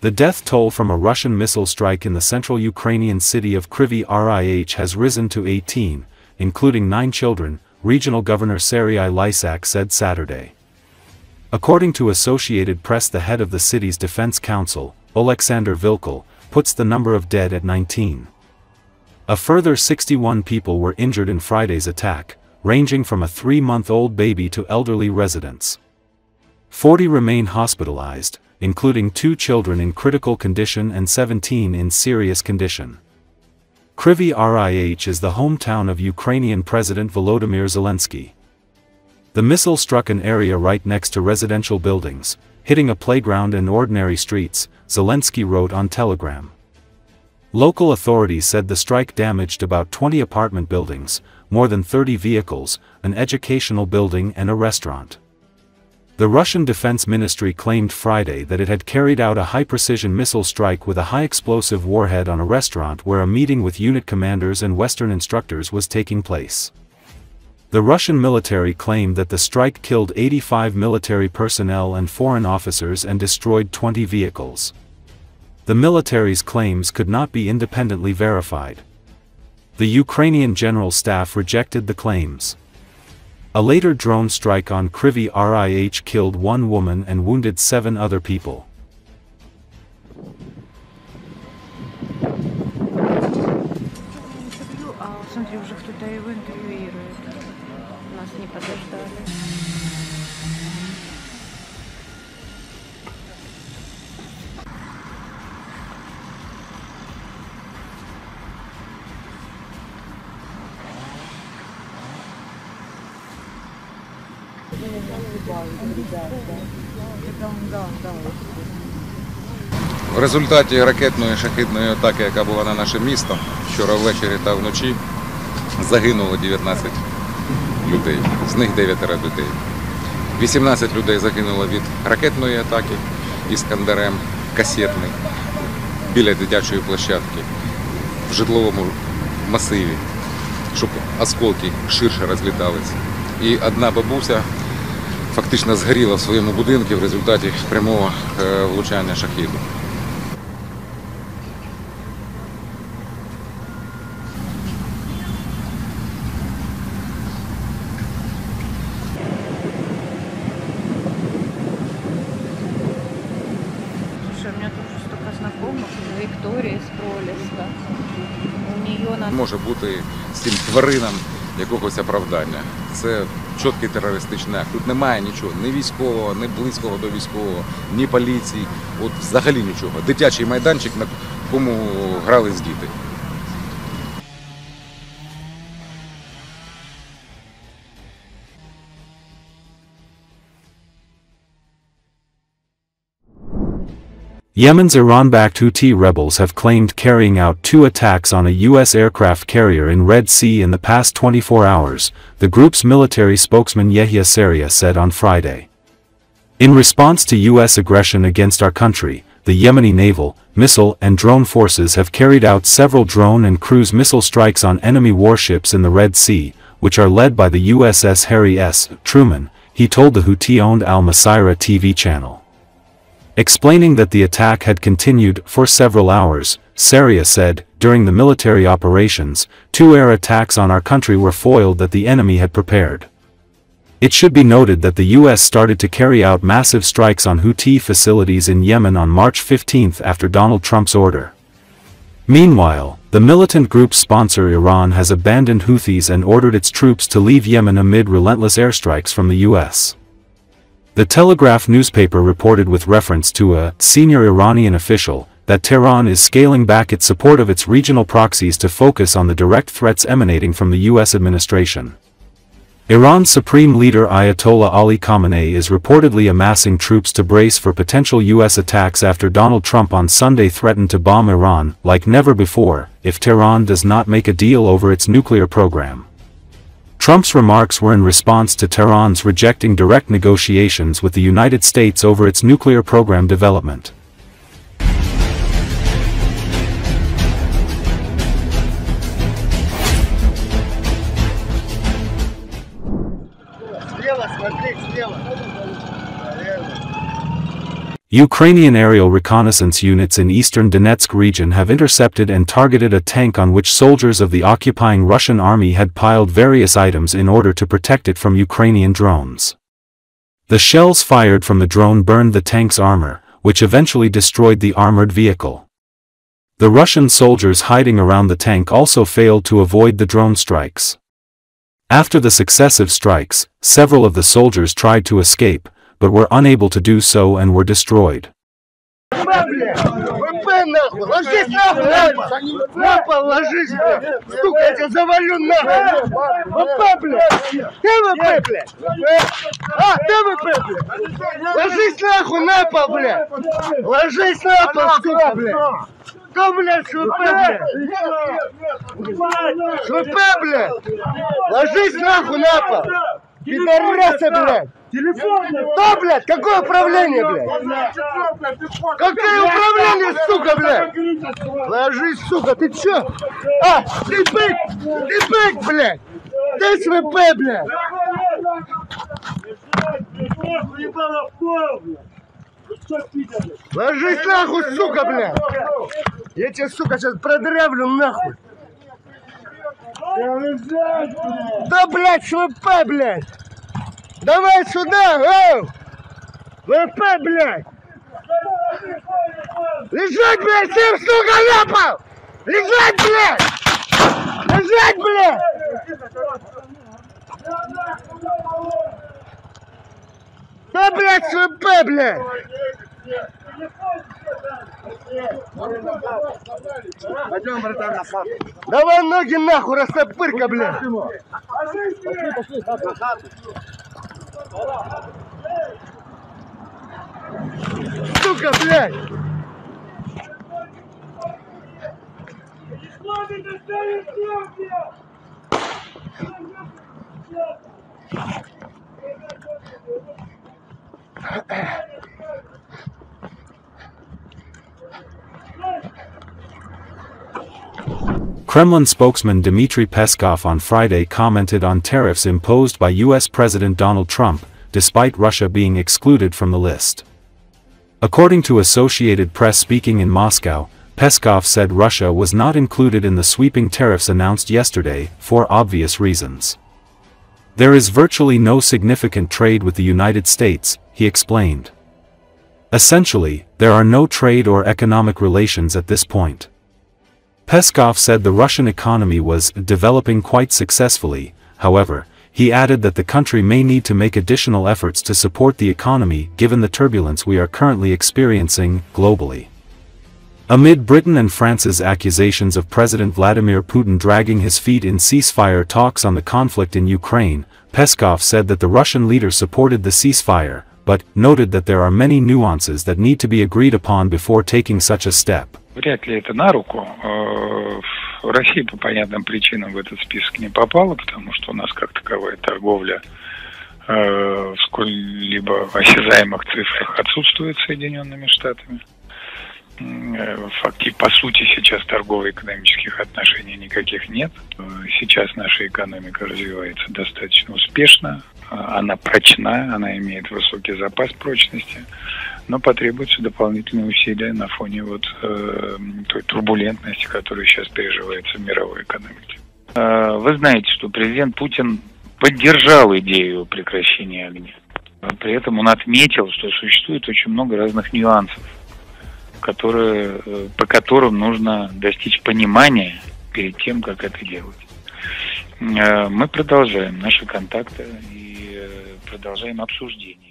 The death toll from a Russian missile strike in the central Ukrainian city of Kryvyi Rih has risen to 18, including 9 children, Regional Governor Serhii Lysak said Saturday. According to Associated Press, the head of the city's defense council, Oleksandr Vilkul, puts the number of dead at 19. A further 61 people were injured in Friday's attack, ranging from a 3-month-old baby to elderly residents. 40 remain hospitalized, including 2 children in critical condition and 17 in serious condition. Kryvyi Rih is the hometown of Ukrainian President Volodymyr Zelenski. The missile struck an area right next to residential buildings, hitting a playground and ordinary streets, Zelensky wrote on Telegram. Local authorities said the strike damaged about 20 apartment buildings, more than 30 vehicles, an educational building and a restaurant. The Russian Defense Ministry claimed Friday that it had carried out a high-precision missile strike with a high-explosive warhead on a restaurant where a meeting with unit commanders and Western instructors was taking place. The Russian military claimed that the strike killed 85 military personnel and foreign officers and destroyed 20 vehicles. The military's claims could not be independently verified. The Ukrainian General Staff rejected the claims. A later drone strike on Kryvyi Rih killed 1 woman and wounded 7 other people. В результаті ракетної шахедної атаки, яка була на наше місто, вчора ввечері та вночі, загинуло 19 людей, з них 9 дітей. 18 людей загинуло від ракетної атаки «Іскандерем» касетний біля дитячої площадки в житловому масиві, щоб осколки ширше розліталися. І одна бабуся фактично згоріла в своєму будинку в результаті прямого влучання шахеду. Може бути цим тваринам якогось оправдання. Це чіткий терористичний акт. Тут немає нічого, ні військового, ні близького до військового, ні поліції, от взагалі нічого. Дитячий майданчик, на якому грались діти. Yemen's Iran-backed Houthi rebels have claimed carrying out 2 attacks on a U.S. aircraft carrier in Red Sea in the past 24 hours, the group's military spokesman Yehia Saraya said on Friday. In response to U.S. aggression against our country, the Yemeni naval, missile and drone forces have carried out several drone and cruise missile strikes on enemy warships in the Red Sea, which are led by the USS Harry S. Truman, he told the Houthi-owned Al Masirah TV channel. Explaining that the attack had continued for several hours, Saraya said, during the military operations, 2 air attacks on our country were foiled that the enemy had prepared. It should be noted that the U.S. started to carry out massive strikes on Houthi facilities in Yemen on March 15 after Donald Trump's order. Meanwhile, the militant group's sponsor Iran has abandoned Houthis and ordered its troops to leave Yemen amid relentless airstrikes from the U.S. The Telegraph newspaper reported with reference to a senior Iranian official that Tehran is scaling back its support of its regional proxies to focus on the direct threats emanating from the U.S. administration. Iran's supreme leader Ayatollah Ali Khamenei is reportedly amassing troops to brace for potential U.S. attacks after Donald Trump on Sunday threatened to bomb Iran like never before if Tehran does not make a deal over its nuclear program. Trump's remarks were in response to Tehran's rejecting direct negotiations with the United States over its nuclear program development. Ukrainian aerial reconnaissance units in eastern Donetsk region have intercepted and targeted a tank on which soldiers of the occupying Russian army had piled various items in order to protect it from Ukrainian drones. The shells fired from the drone burned the tank's armor, which eventually destroyed the armored vehicle. The Russian soldiers hiding around the tank also failed to avoid the drone strikes. After the successive strikes, several of the soldiers tried to escape, but were unable to do so and were destroyed. Кто, блядь, ШВП, блядь? ШВП, блядь! Ложись нахуй на пол! Пидорасы, блядь! Кто, блядь? Какое управление, блядь? Какое управление, сука, блядь? Ложись, сука, ты чё? А, ты бык, блядь! Ты ШВП, блядь! Ложись нахуй, сука, блядь! Я тебя, сука, сейчас продырявлю нахуй! Да, блядь, ШВП, блядь! Давай сюда, оу! ВП, блядь! Лежать, блядь, всем, сука, на пол! Лежать, блядь! Лежать, блядь! Да, блядь, ШВП, блядь! Пойдем, братан, на хату. Давай ноги нахуй, растопырка, блядь! Пошли, на хату. Сука, блядь! Kremlin spokesman Dmitry Peskov on Friday commented on tariffs imposed by U.S. President Donald Trump, despite Russia being excluded from the list. According to Associated Press speaking in Moscow, Peskov said Russia was not included in the sweeping tariffs announced yesterday, for obvious reasons. There is virtually no significant trade with the United States, he explained. Essentially, there are no trade or economic relations at this point. Peskov said the Russian economy was developing quite successfully. However, he added that the country may need to make additional efforts to support the economy given the turbulence we are currently experiencing globally. Amid Britain and France's accusations of President Vladimir Putin dragging his feet in ceasefire talks on the conflict in Ukraine, Peskov said that the Russian leader supported the ceasefire, but noted that there are many nuances that need to be agreed upon before taking such a step. Вряд ли это на руку. Россия по понятным причинам в этот список не попала, потому что у нас как таковая торговля в сколь-либо осязаемых цифрах отсутствует с Соединенными Штатами. По сути, сейчас торгово-экономических отношений никаких нет. Сейчас наша экономика развивается достаточно успешно. Она прочна, она имеет высокий запас прочности, но потребуются дополнительные усилия на фоне той турбулентности, которая сейчас переживается в мировой экономике. Вы знаете, что президент Путин поддержал идею прекращения огня. При этом он отметил, что существует очень много разных нюансов, по которым нужно достичь понимания перед тем, как это делать. Мы продолжаем наши контакты и продолжаем обсуждение.